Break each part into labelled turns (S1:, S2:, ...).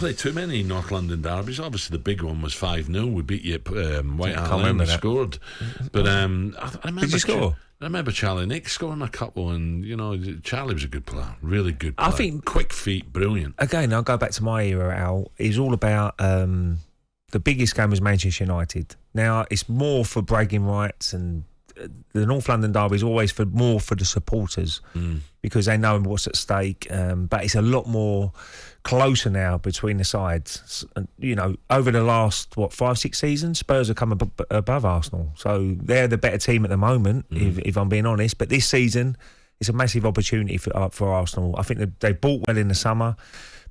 S1: play too many North London derbies. Obviously, the big one was 5-0. We beat you at White Hart Lane and scored. But I remember.
S2: Did you score?
S1: I remember Charlie Nick scoring a couple, and Charlie was a good player, really good player.
S2: I think
S1: quick feet, brilliant.
S2: Again, I'll go back to my era, Al. It's all about the biggest game was Manchester United. Now it's more for bragging rights, and the North London derby is always more for the supporters because they know what's at stake. But it's a lot more closer now between the sides. Over the last 5-6 seasons, Spurs have come above Arsenal, so they're the better team at the moment. If I'm being honest, but this season it's a massive opportunity for Arsenal. I think they bought well in the summer,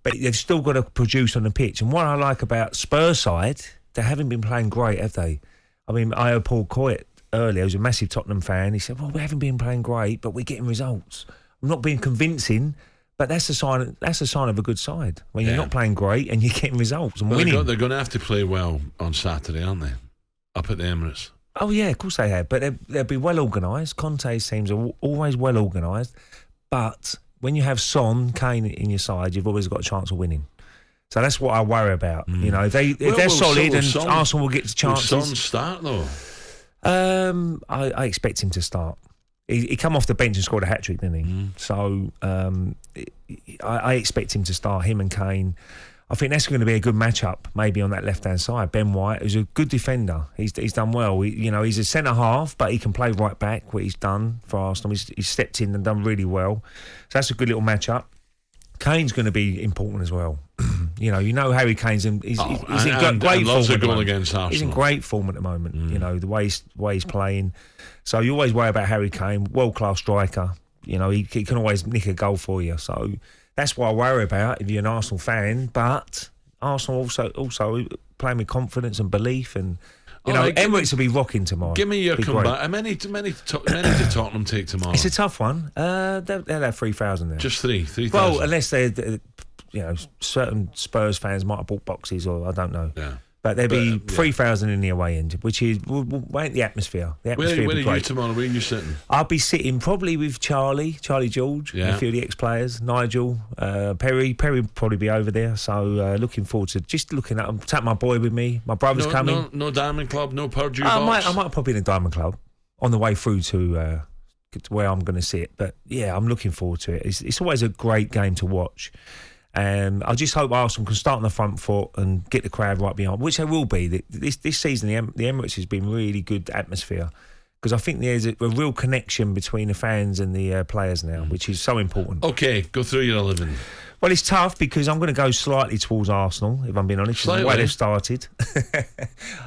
S2: but they've still got to produce on the pitch. And what I like about Spurs side, they haven't been playing great, have they? I mean, I heard Paul Coyte earlier, who's a massive Tottenham fan. He said, "Well, we haven't been playing great, but we're getting results. I'm not being convincing." But that's a sign. That's a sign of a good side when you're not playing great and you're getting results and winning.
S1: They're going to have to play well on Saturday, aren't they? Up at the Emirates.
S2: Oh yeah, of course they have. But they'll be well organised. Conte's teams are always well organised. But when you have Son, Kane in your side, you've always got a chance of winning. So that's what I worry about. If they're solid, and Arsenal will get the chances.
S1: Will Son start though?
S2: I expect him to start. He come off the bench and scored a hat-trick, didn't he? So I expect him to start, him and Kane. I think that's going to be a good matchup, maybe on that left-hand side. Ben White, who's a good defender. He's done well. He's a centre-half, but he can play right back, what he's done for Arsenal. He's stepped in and done really well. So that's a good little matchup. Kane's going to be important as well. Harry Kane's in great form
S1: against Arsenal.
S2: He's in great form at the moment. The way he's playing. So you always worry about Harry Kane, world-class striker. He can always nick a goal for you. So that's what I worry about if you're an Arsenal fan. But Arsenal also playing with confidence and belief, and Emirates will be rocking tomorrow.
S1: Give me your comeback. How many did Tottenham take tomorrow?
S2: It's a tough one. They'll have 3,000 there.
S1: Just 3,000.
S2: Well, unless they're certain Spurs fans might have bought boxes, or I don't know.
S1: Yeah.
S2: But there'll be 3,000 in the away end, which is the atmosphere. The atmosphere
S1: Where
S2: will be
S1: are
S2: great.
S1: You tomorrow? Where are you sitting?
S2: I'll be sitting probably with Charlie George, and a few of the ex-players, Nigel, Perry. Perry will probably be over there. So looking forward to just looking at him. Take my boy with me. My brother's coming.
S1: No Diamond Club, no Purdue
S2: box. I might pop in a Diamond Club on the way through to where I'm going to sit. But yeah, I'm looking forward to it. It's always a great game to watch. I just hope Arsenal can start on the front foot and get the crowd right behind, which they will be. This season, the Emirates has been really good atmosphere, because I think there's a real connection between the fans and the players now, which is so important.
S1: Okay, go through your 11.
S2: Well, it's tough because I'm going to go slightly towards Arsenal, if I'm being honest. The way they've started.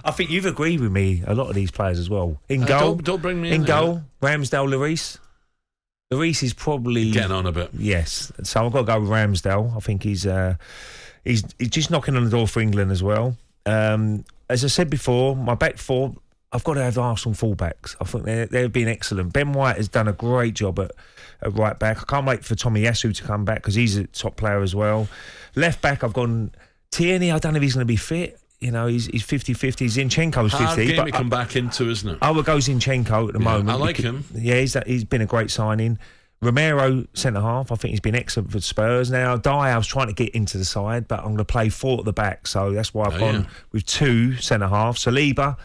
S2: I think you've agreed with me, a lot of these players as well. In goal,
S1: don't bring me
S2: in goal, Ramsdale, Lloris. Lloris is probably
S1: getting on a bit.
S2: Yes, so I've got to go with Ramsdale. I think he's just knocking on the door for England as well. As I said before, my back four, I've got to have Arsenal fullbacks. I think they've been excellent. Ben White has done a great job at right back. I can't wait for Tomiyasu to come back because he's a top player as well. Left back, I've gone Tierney. I don't know if he's going to be fit. He's 50-50. Zinchenko's 50.
S1: Hard game to come back into, isn't it?
S2: I would go Zinchenko at the moment.
S1: I like him.
S2: Yeah, he's been a great signing. Romero, centre-half, I think he's been excellent for Spurs. Now, Dyer, I was trying to get into the side, but I'm going to play 4 at the back, so that's why I've gone with 2 centre-half. Saliba,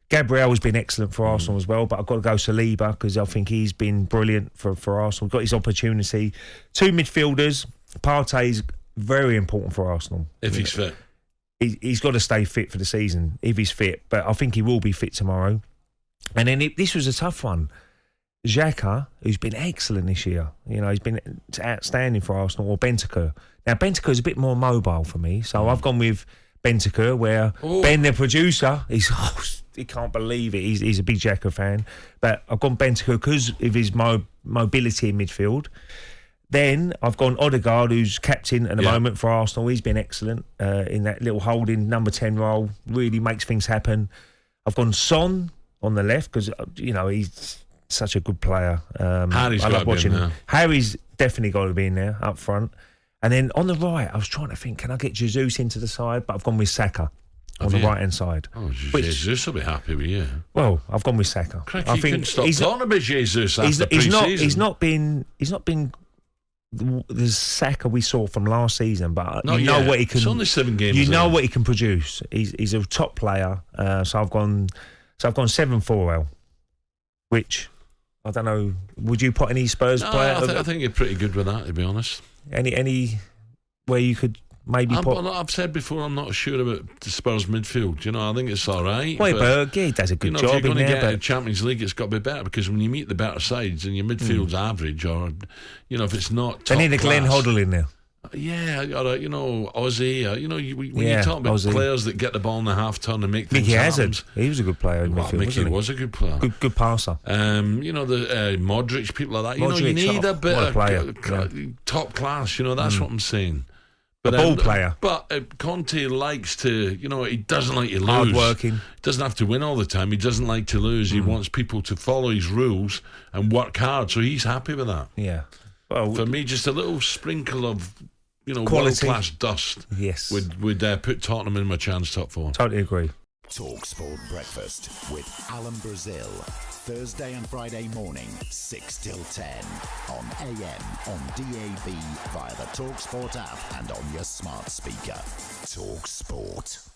S2: Gabriel has been excellent for Arsenal as well, but I've got to go Saliba because I think he's been brilliant for Arsenal. Got his opportunity. 2 midfielders. Partey's very important for Arsenal.
S1: If he's fit.
S2: He's got to stay fit for the season if he's fit, but I think he will be fit tomorrow. And then this was a tough one. Xhaka, who's been excellent this year, he's been outstanding for Arsenal, or Bentancur. Now, Bentancur's a bit more mobile for me, so I've gone with Bentancur, where Ben, the producer, he can't believe it. He's a big Xhaka fan, but I've gone Bentancur because of his mobility in midfield. Then I've gone Odegaard, who's captain at the moment for Arsenal. He's been excellent in that little holding number 10 role. Really makes things happen. I've gone Son on the left because he's such a good player.
S1: Harry's got to be in there.
S2: Harry's definitely got to be in there up front. And then on the right, I was trying to think, can I get Jesus into the side? But I've gone with Saka on the right hand side.
S1: Oh, Jesus will be happy with you.
S2: Well, I've gone with Saka.
S1: I think stop talking about Jesus after pre-season.
S2: He's not been the Saka we saw from last season, but
S1: Not
S2: you know
S1: yet.
S2: what he can.
S1: It's only 7 games.
S2: You know what he can produce. He's a top player. So I've gone 7-4L, which I don't know. Would you put any Spurs player?
S1: I think you're pretty good with that, to be honest.
S2: Any where you could maybe put.
S1: I've said before, I'm not sure about the Spurs midfield. You know, I think it's all right.
S2: Well, he does a good job
S1: if you're
S2: in
S1: going to
S2: there.
S1: get a Champions League, it's got to be better, because when you meet the better sides and your midfield's average, or if it's not,
S2: they need a Glenn Hoddle in there.
S1: Yeah, or Ozzy. When you talk about
S2: Ozzy.
S1: players that get the ball in the half turn and make things
S2: Mickey
S1: happen.
S2: Hazard, he was a good player in midfield.
S1: Mickey was a good player.
S2: Good passer.
S1: The Modric, people like that.
S2: Modric,
S1: you need a bit of
S2: player.
S1: top class. That's what I'm saying.
S2: But a ball player.
S1: But Conte likes to, he doesn't like to lose.
S2: Hard working.
S1: He doesn't have to win all the time. He doesn't like to lose. He wants people to follow his rules and work hard. So he's happy with that.
S2: Yeah. Well,
S1: for me, just a little sprinkle of, world-class dust.
S2: Yes.
S1: Would put Tottenham in my chance top 4.
S2: Totally agree.
S3: talkSPORT Breakfast with Alan Brazil. Thursday and Friday morning, 6 till 10. On AM, on DAB, via the talkSPORT app and on your smart speaker. talkSPORT.